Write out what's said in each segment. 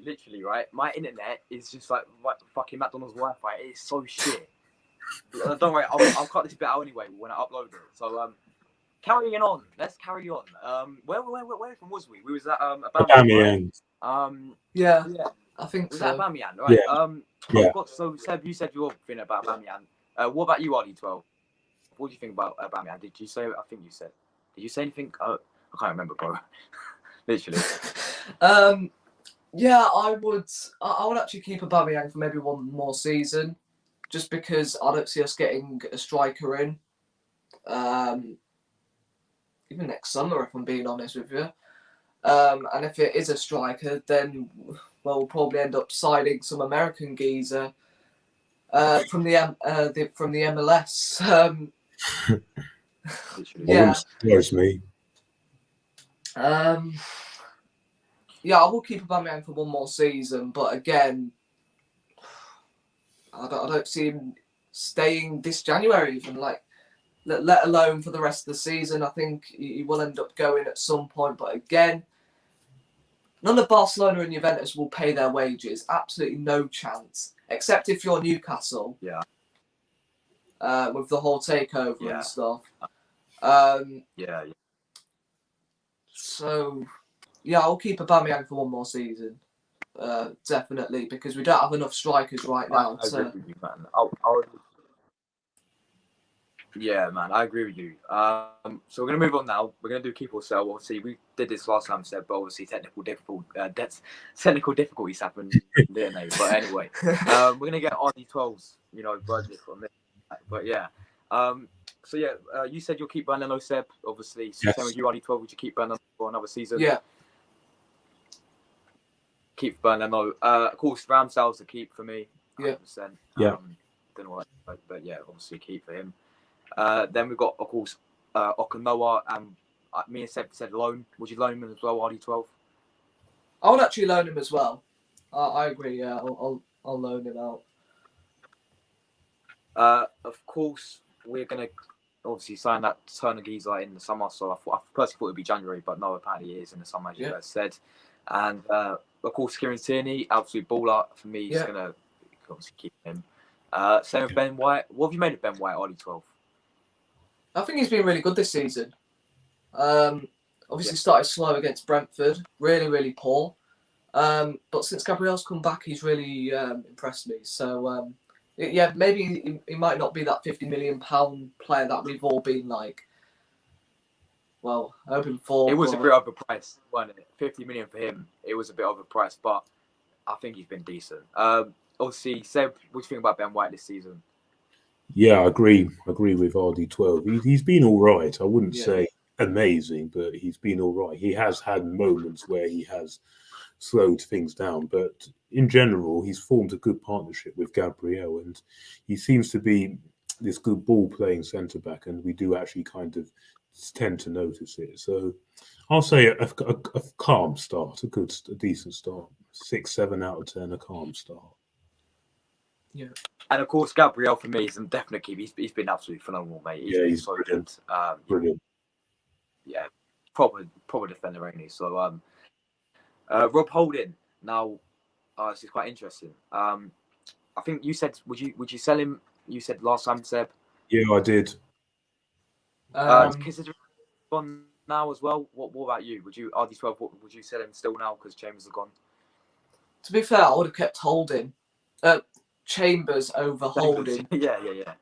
literally, right? My internet is just like fucking McDonald's Wi-Fi. It's so shit. Don't worry, I'll cut this bit out anyway when I upload it. So carrying on. Let's carry on. Where from was we? We was at Aubameyang. Right? Yeah, I think was so. that Aubameyang, right? Yeah. So Seb, you said your thing about Aubameyang. What about you, RD12? What do you think about Aubameyang? Did you say? I think you said. Did you say anything? I can't remember, bro. Literally. Yeah, I would actually keep Aubameyang for maybe one more season, just because I don't see us getting a striker in. Even next summer, if I'm being honest with you. And if it is a striker, then we'll probably end up signing some American geezer from the MLS. Yeah, surprise me. Yeah, I will keep Aubameyang for one more season, but again, I don't see him staying this January even, like, let alone for the rest of the season. I think he will end up going at some point, but again, none of Barcelona and Juventus will pay their wages. Absolutely no chance, except if you're Newcastle. Yeah. With the whole takeover and stuff. Yeah. So, yeah, I'll keep Aubameyang for one more season. Definitely, because we don't have enough strikers right now. I agree with you, man. Yeah, man, I agree with you. So we're gonna move on now. We're gonna do keep or sell. Obviously, we did this last time, Seb, but obviously technical difficulties happened, didn't they? But anyway, we're gonna get RD12's, version from this. But yeah, so yeah, you said you'll keep Bernardo, Seb. Obviously, yes. Same with you, RD12. Would you keep Bernardo for another season? Yeah. Keep Bernardo. Of course, Ramsdale's a keep for me. 100%. Yeah. Don't know what, but yeah, obviously keep for him. Then we've got, of course, Okanoa, and me and Seb said loan. Would you loan him as well, RD12? I would actually loan him as well. I agree, yeah. I'll loan him out. Of course, we're going to obviously sign that Turner geezer in the summer, so I personally thought it would be January, but no, apparently it is in the summer, as you guys said. And, of course, Kieran Tierney, absolute baller for me. He's going to obviously keep him. Same with Ben White. What have you made of Ben White, RD12? I think he's been really good this season. Obviously started slow against Brentford, really, really poor. But since Gabrielle's come back, he's really impressed me. So, yeah, maybe he might not be that £50 million player that we've all been like, well, hoping for. It was a bit overpriced, wasn't it? 50 million for him. It was a bit overpriced, but I think he's been decent. Obviously, Seb, what do you think about Ben White this season? Yeah, I agree with RD12. He's been all right. I wouldn't say amazing, but he's been all right. He has had moments where he has slowed things down, but in general, he's formed a good partnership with Gabrielle, and he seems to be this good ball-playing centre-back, and we do actually kind of tend to notice it. So I'll say a calm start, a decent start. 6, 7 out of 10, a calm start. Yeah. And of course, Gabrielle for me is a definite keep. He's been absolutely phenomenal, mate. He's so brilliant. Good. Brilliant. Yeah, proper defender only. So Rob Holden. Now, this is quite interesting. I think you said, would you sell him? You said last time, Seb. Yeah, I did. Considering gone now as well. What about you? Would you RD12? Would you sell him still now because Chambers are gone? To be fair, I would have kept Holden. Chambers over Holden. Yeah.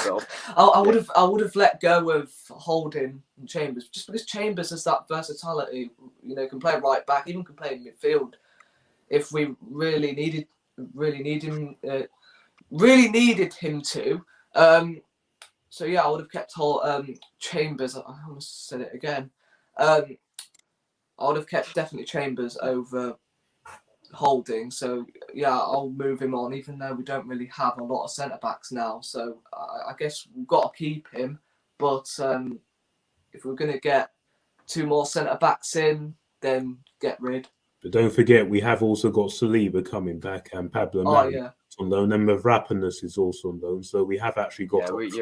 So, I would have let go of Holden and Chambers just because Chambers has that versatility. Can play right back, even can play in midfield if we really needed him to. So yeah, I would have kept Chambers. I almost said it again. I would have kept definitely Chambers over Holding. So yeah, I'll move him on, even though we don't really have a lot of centre backs now. So I guess we've got to keep him. But if we're going to get 2 more centre backs in, then get rid. But don't forget, we have also got Saliba coming back and Pablo Mari on loan, and Mavropanos is also on loan. So we have actually got. We've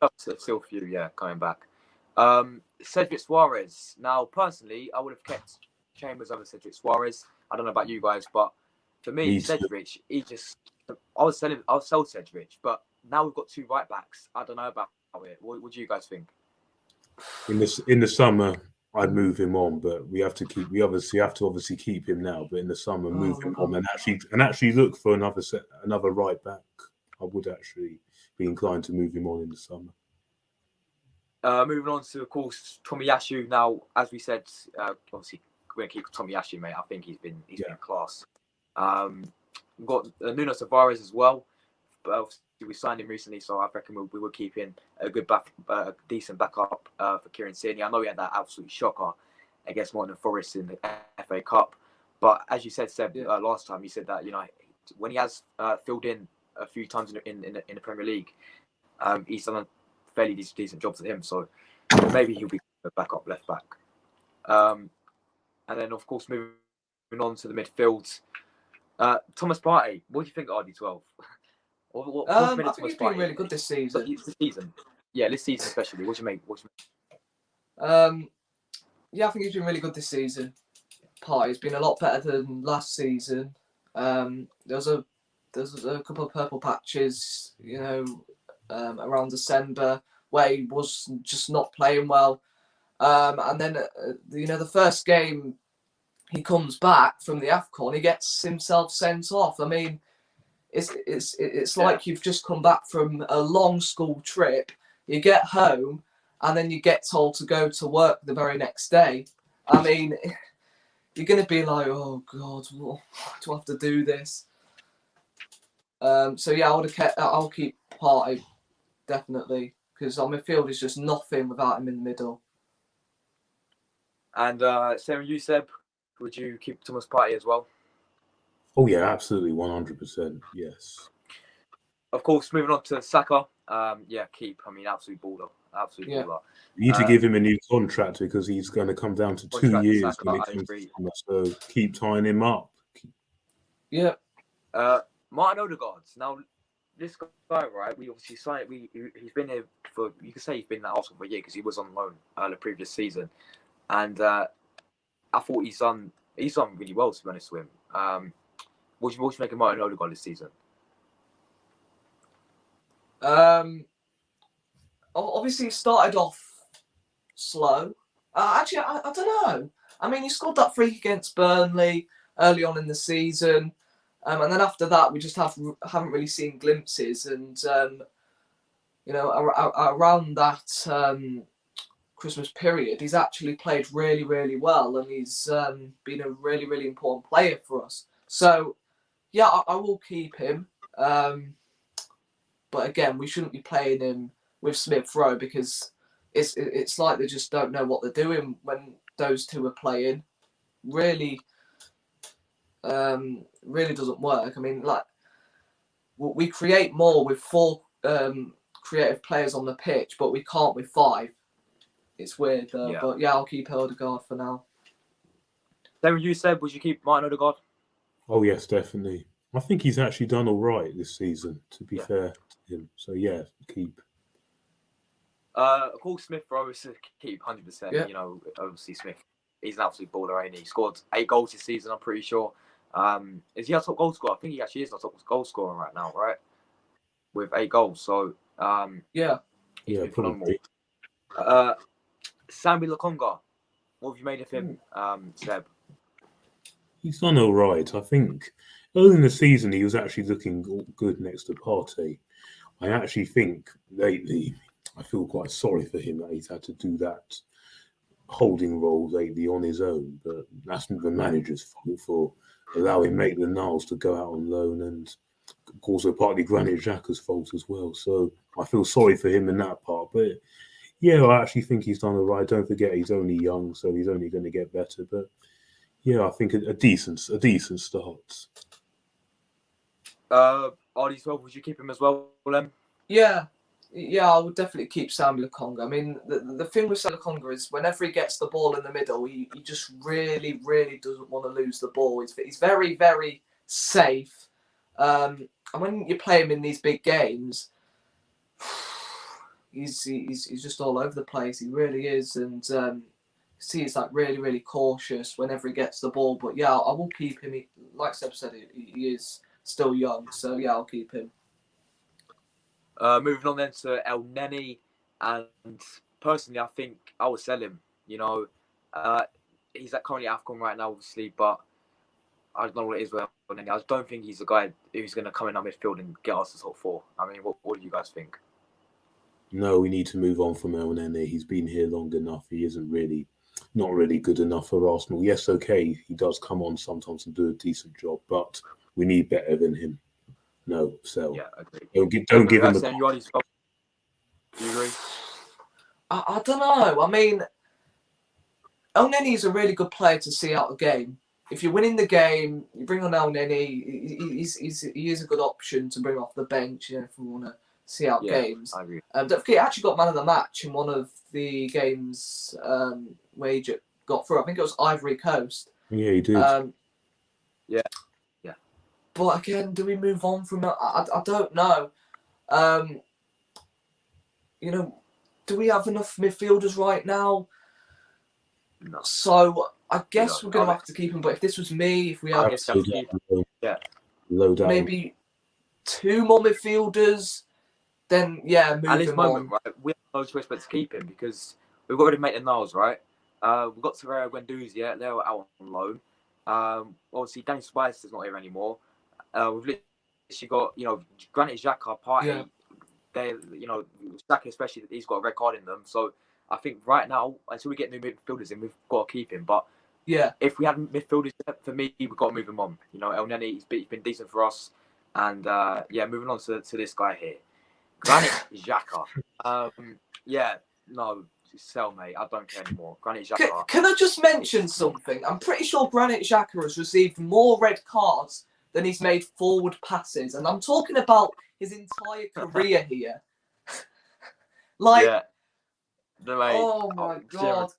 got still a few, coming back. Sergio Suarez. Now, personally, I would have kept Chambers over Sergio Suarez. I don't know about you guys, but for me, Me too. Cedric, I would sell Cedric, but now we've got 2 right backs. I don't know about it. What do you guys think? In the summer, I'd move him on, but we obviously have to keep him now. But in the summer, move him on and actually look for another right back. I would actually be inclined to move him on in the summer. Moving on to, of course, Tommy Yashu. Now, as we said, obviously we're gonna keep Tommy Yashu, mate. I think he's been class. We've got Nuno Tavares as well, but obviously we signed him recently, so I reckon we will keep in a good decent backup for Kieran Tierney. I know he had that absolute shocker against Nottingham Forest in the FA Cup, but as you said, Seb, last time, you said that when he has filled in a few times in the Premier League, he's done a fairly decent job for him. So maybe he'll be a backup left back. And then, of course, moving on to the midfield, Thomas Partey. What do you think of RD12? I think he's been really good this season. Yeah, this season especially. What do you make? Yeah, I think he's been really good this season. Partey's been a lot better than last season. There's a couple of purple patches, around December where he was just not playing well. And then, the first game he comes back from the AFCON, he gets himself sent off. I mean, it's like you've just come back from a long school trip, you get home, and then you get told to go to work the very next day. I mean, you're going to be like, oh, God, do I have to do this? So, yeah, I'll keep Partey, definitely, because our midfield is just nothing without him in the middle. And Sarah, you, Seb, would you keep Thomas Partey as well? Oh, yeah, absolutely, 100%, yes. Of course, moving on to Saka, keep. I mean, absolute baller. Baller. You need to give him a new contract because he's going to come down to 2 years when it comes to summer, so keep tying him up. Yeah. Martin Odegaard. Now, this guy, right, we obviously signed. He's been here for, you could say he's been at Arsenal for a year because he was on loan the previous season, and I thought he's done really well, to be honest with him. What do you make of Martin Odegaard this season? Obviously, he started off slow. Actually, I don't know. I mean, he scored that free against Burnley early on in the season, and then after that, we just haven't really seen glimpses. And around that Christmas period, he's actually played really, really well, and he's been a really, really important player for us. So, yeah, I will keep him. But again, we shouldn't be playing him with Smith Rowe because it's like they just don't know what they're doing when those two are playing. Really doesn't work. I mean, like, we create more with 4 creative players on the pitch, but we can't with 5. It's weird, but yeah, I'll keep Odegaard for now. Then you said, would you keep Martin Odegaard? Oh yes, definitely. I think he's actually done all right this season, to be fair to him. So yeah, keep. Of course, Smith Rowe is a keep, 100%. Yeah. Obviously Smith, he's an absolute baller, ain't he? He scored 8 goals this season, I'm pretty sure. Is he our top goal scorer? I think he actually is our top goal scorer right now, right? With 8 goals. So he's been phenomenal. Sambi Laconga, what have you made of him, Seb? He's done all right. I think early in the season he was actually looking good next to Partey. I actually think lately I feel quite sorry for him that he's had to do that holding role lately on his own. But that's the manager's fault for allowing Maitland-Niles to go out on loan, and also partly Granit Xhaka's fault as well. So I feel sorry for him in that part. But yeah, I actually think he's done all right. Don't forget he's only young, so he's only going to get better. But yeah, I think a decent start. RD12, would you keep him as well, Lem? Yeah, I would definitely keep Sambi Laconga. I mean, the thing with Sambi Laconga is whenever he gets the ball in the middle, he just really, really doesn't want to lose the ball. He's very, very safe. And when you play him in these big games, he's just all over the place. He really is, and see he's like really, really cautious whenever he gets the ball. But yeah, I will keep him. Like Seb said, he is still young, so yeah, I'll keep him. Moving on then to El Neni, and personally, I think I would sell him. You know, he's currently at AFCON right now, obviously, but I don't know what it is with El Neni. I just don't think he's the guy who's going to come in our midfield and get us to top 4. I mean, what do you guys think? No, we need to move on from El Nene. He's been here long enough. He isn't really, not really good enough for Arsenal. Yes, okay, he does come on sometimes and do a decent job, but we need better than him. No, sell. Yeah, agree. Don't give him a... Do you agree? I don't know. I mean, El Neni is a really good player to see out the game. If you're winning the game, you bring on El Neni. He is a good option to bring off the bench, you know, if we want to see out games. I agree. Don't forget, he actually got man of the match in one of the games where Egypt got through. I think it was Ivory Coast. Yeah, he did. Yeah. But again, do we move on from that? I don't know. You know, do we have enough midfielders right now? No. So I guess we're going to have to keep him. But if this was me, if we had Low down. maybe 2 more midfielders, then yeah, move at this him moment, on. right, we have no choice but to keep him because we've got rid of Maitland-Niles, right? We've got Terrero Guendouzi, they're out on loan. Obviously, Danny Spice is not here anymore. We've literally got, you know, Granit Xhaka, Partey. Yeah. They, you know, Xhaka especially, he's got a red card in them. So I think right now, until we get new midfielders in, we've got to keep him. But yeah, if we had midfielders, for me, we've got to move him on. You know, El Neni, he's been decent for us. And yeah, moving on to this guy here. Granit Xhaka. Yeah, no, sell, mate. I don't care anymore. Granit Xhaka. Can I just mention something? I'm pretty sure Granit Xhaka has received more red cards than he's made forward passes. And I'm talking about his entire career here. Like, yeah. No, mate. oh my God.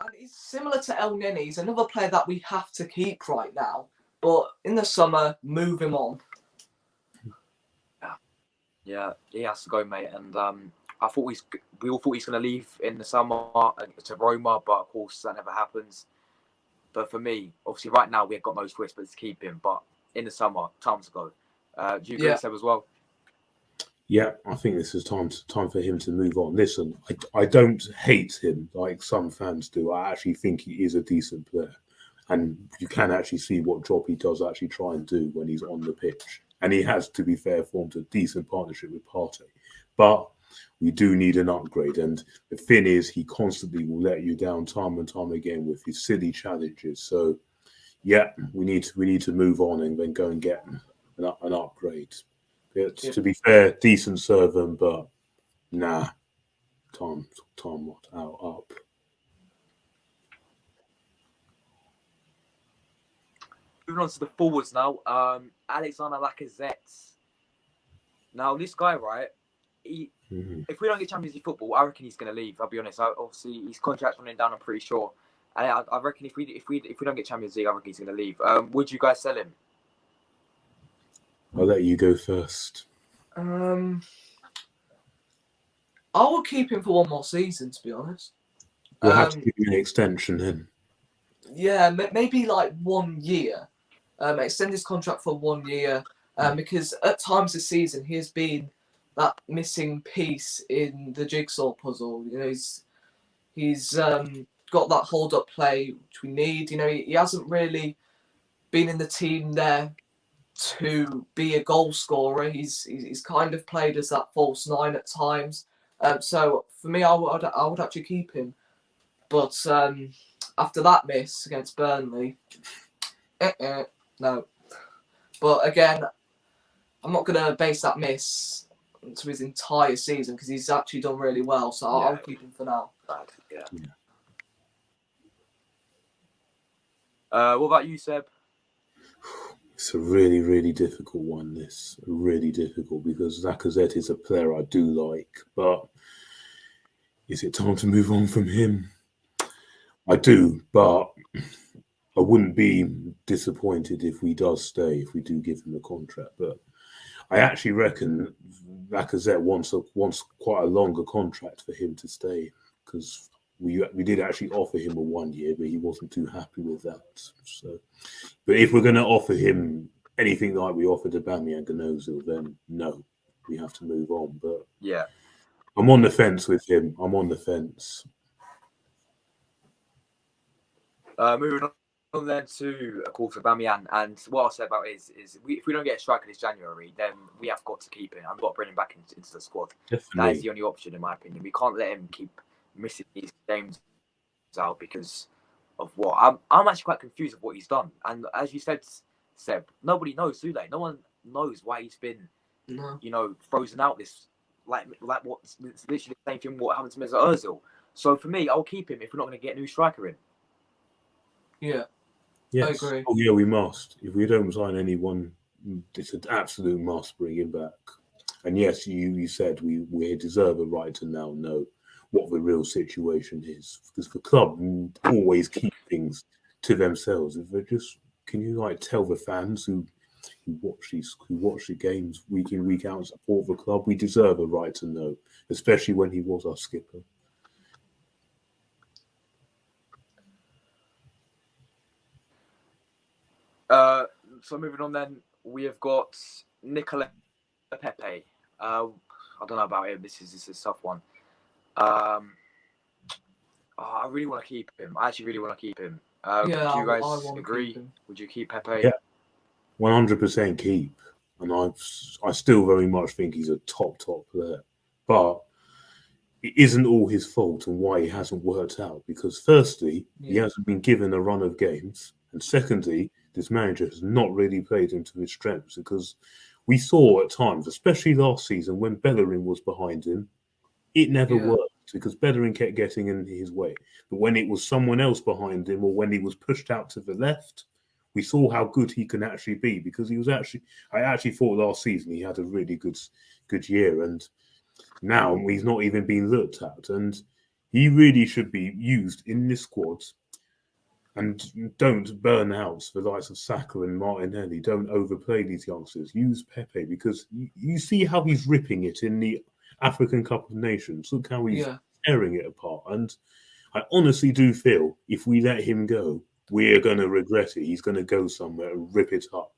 And he's similar to El Neni. He's another player that we have to keep right now. But in the summer, move him on. Yeah, he has to go, mate. And we all thought he's going to leave in the summer to Roma, but of course that never happens. But for me, obviously, right now we've got no choice but to keep him. But in the summer, time to go. Do you agree, Seb, as well? Yeah, I think this is time for him to move on. Listen, I don't hate him like some fans do. I actually think he is a decent player. And you can actually see what job he does actually try and do when he's on the pitch. And he has, to be fair, formed a decent partnership with Partey. But we do need an upgrade. And the thing is, he constantly will let you down time and time again with his silly challenges. So, yeah, we need to move on and then go and get an upgrade. To be fair, decent servant, but nah, time up. Moving on to the forwards now. Alexander Lacazettes. Now, this guy, right? If we don't get Champions League football, I reckon he's going to leave. I'll be honest. Obviously, his contract's running down. I'm pretty sure. And I reckon if we don't get Champions League, I reckon he's going to leave. Would you guys sell him? I'll let you go first. I will keep him for one more season, to be honest. We'll have to give you an extension then. Yeah, maybe like 1 year. Extend his contract for 1 year. Because at times this season, he has been that missing piece in the jigsaw puzzle. You know, he's got that hold-up play which we need. You know, he hasn't really been in the team there to be a goal scorer. He's kind of played as that false 9 at times. So for me, I would actually keep him. But after that miss against Burnley, no. But again, I'm not going to base that miss to his entire season because he's actually done really well. So I'll keep him for now. Bad. What about you, Seb? It's a really, really difficult one, this. Really difficult because Lacazette is a player I do like, but is it time to move on from him? I do, but I wouldn't be disappointed if he does stay, if we do give him a contract. But I actually reckon Lacazette wants quite a longer contract for him to stay because we did actually offer him a 1 year, but he wasn't too happy with that. So, but if we're going to offer him anything like we offered Aubameyang and Ozil, then no, we have to move on. But Yeah. I'm on the fence with him. I'm on the fence. Moving on then to, of course, Aubameyang, and what I'll say about it is if we don't get a striker this January, then we have got to keep him. I've got to bring him back into the squad. Definitely. That is the only option, in my opinion. We can't let him keep missing these games out because of what I'm actually quite confused of what he's done. And as you said, Seb, nobody knows, do they? No one knows why he's been, frozen out. This like what? It's literally the same thing what happened to Mesut Ozil. So for me, I'll keep him if we're not going to get a new striker in. Yeah. Yes. I agree. Oh yeah, we must. If we don't sign anyone, it's an absolute must bring him back. And yes, you said we deserve a right to now know what the real situation is, because the club always keep things to themselves. If they're just, can you tell the fans who watch the games week in, week out and support the club, we deserve a right to know, especially when he was our skipper. So moving on then, we have got Nicola Pepe. I don't know about him. This is a tough one. I really want to keep him. I actually really want to keep him. Do you guys agree? Would you keep Pepe? Yeah, 100% keep. And I still very much think he's a top player. But it isn't all his fault and why he hasn't worked out. Because firstly, he hasn't been given a run of games. And secondly, this manager has not really played him to his strengths, because we saw at times, especially last season, when Bellerin was behind him, it never worked because Bellerin kept getting in his way. But when it was someone else behind him, or when he was pushed out to the left, we saw how good he can actually be, because I actually thought last season he had a really good year, and now he's not even being looked at, and he really should be used in this squad. And don't burn out the likes of Saka and Martinelli. Don't overplay these youngsters. Use Pepe, because you see how he's ripping it in the African Cup of Nations. Look how he's tearing it apart. And I honestly do feel if we let him go, we're going to regret it. He's going to go somewhere and rip it up.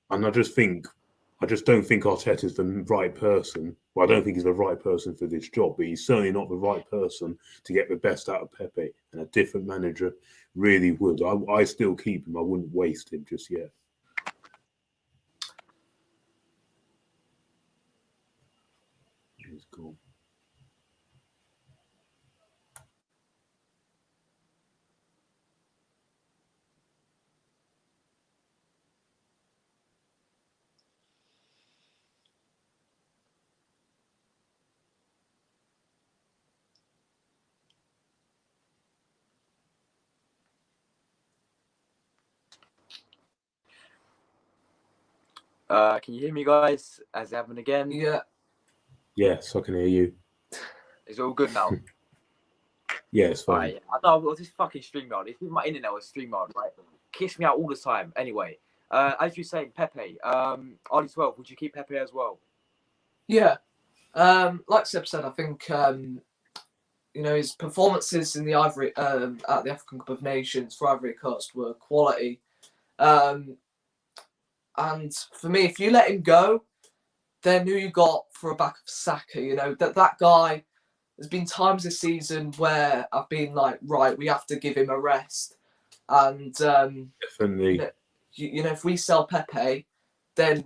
And I just don't think Arteta's the right person. Well, I don't think he's the right person for this job, but he's certainly not the right person to get the best out of Pepe. And a different manager really would. I still keep him. I wouldn't waste him just yet. He's cool. Can you hear me, guys? As it happened again? Yeah. Yes, I can hear you. Is it all good now? Yeah, it's fine. Right. I know this fucking StreamYard. If my internet was StreamYard, right? Kiss me out all the time. Anyway, as you say, Pepe. RD12, would you keep Pepe as well? Yeah. Like Seb said, I think his performances in the at the African Cup of Nations for Ivory Coast were quality. And for me, if you let him go, then who you got for a back of Saka? That guy. There's been times this season where I've been like, right, we have to give him a rest. And definitely, if we sell Pepe, then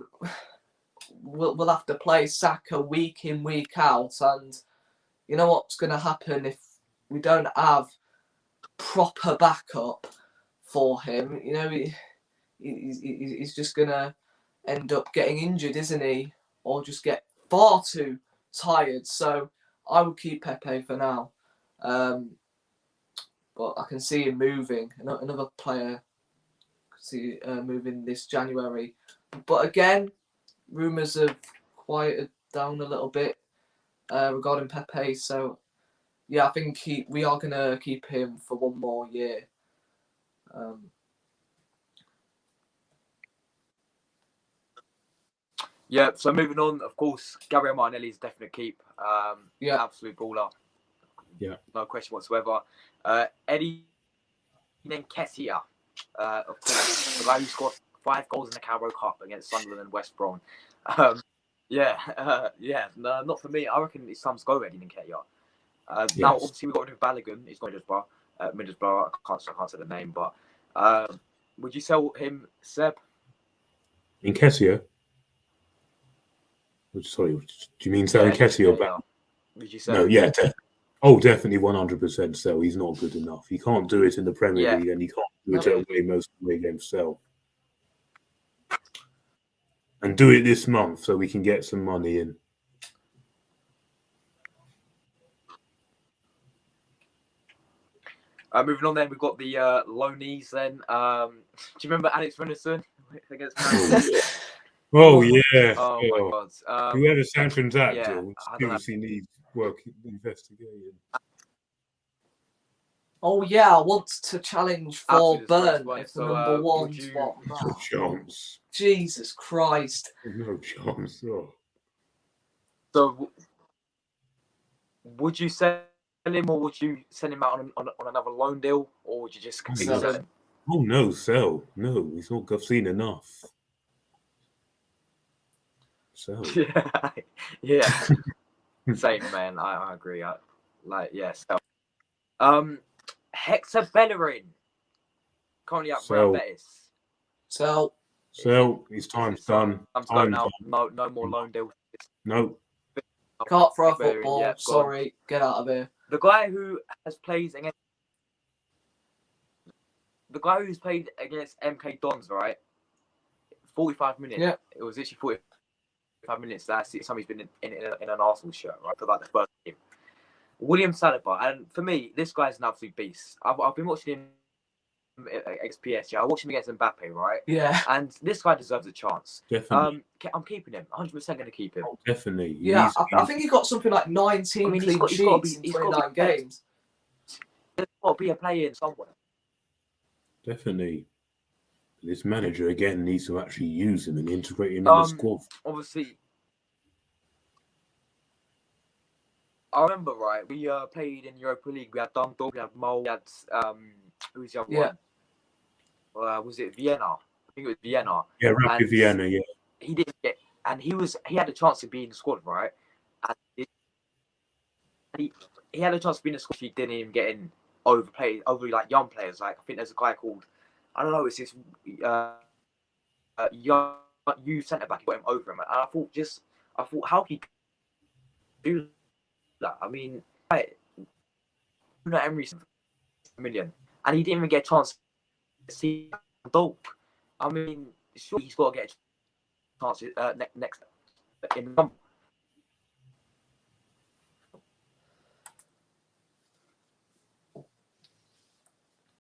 we'll have to play Saka week in, week out. And you know what's going to happen if we don't have proper backup for him? He's just going to end up getting injured, isn't he? Or just get far too tired. So I would keep Pepe for now. But I can see him moving. Another player could see moving this January. But again, rumours have quieted down a little bit regarding Pepe. So yeah, I think we are going to keep him for one more year. Yeah, so moving on, of course, Gabrielle Martinelli is definitely keep. Absolute baller. Yeah. No question whatsoever. Eddie Nketiah, of course, the guy who scored 5 goals in the Carabao Cup against Sunderland and West Brom. No, not for me. I reckon it's time to go Eddie Nketiah. Now, obviously, we got rid of Balogun. He's not Middlesbrough. I can't say the name, but would you sell him, Seb? Nketiah? Sorry, do you mean selling Nketiah? Would you sell? No, definitely 100% sell. He's not good enough. He can't do it in the Premier League, and he can't do it away most away games. Sell. And do it this month so we can get some money in. Moving on, then we've got the loanees. Then, do you remember Alex Renison against Man City? Oh yeah! Oh my God! Whoever sanctions that deal seriously needs work investigating. Oh yeah, I want to challenge for Burn if the number one spot. No chance. Jesus Christ! No chance. Oh. So, would you sell him, or would you send him out on another loan deal, or would you just completely sell him? Oh no, sell. No, he's not. I've seen enough. Sell. Yeah. Same, man. I agree. Sell. Hector Bellerin, currently at Real Betis. Sell. His time's done. Time's now. No more loan deals. No. Can't throw a football. Yeah, sorry, get out of here. The guy who has played against who's played against MK Dons, right? 45 minutes. Yeah. It was literally 45 minutes. That's it. Somebody's been in an Arsenal shirt, right? For like the first game. William Saliba, and for me, this guy's an absolute beast. I've been watching him against PSG. I watched him against Mbappe, right? Yeah. And this guy deserves a chance. Definitely. I'm keeping him. 100% going to keep him. Oh, definitely. Yeah, I think he got something like 19 clean sheets in 29 games. There's got to be a player in somewhere. Definitely. This manager, again, needs to actually use him and integrate him in the squad. Obviously, I remember, right, we played in Europa League. We had Dundalk, we had Mole, we had, who's the other one? Was it Vienna? I think it was Vienna. Yeah, Rapid Vienna, yeah. He didn't get, and he had a chance to be in the squad, right? And he had a chance to be in the squad. He didn't even get in over like young players. Like, I think there's a guy called, I don't know, it's this young youth centre back. He got him over him, and I thought, how can he do that? I mean, Emery's $1 million, and he didn't even get a chance to see Dolk. I mean, surely he's got to get a chance next in the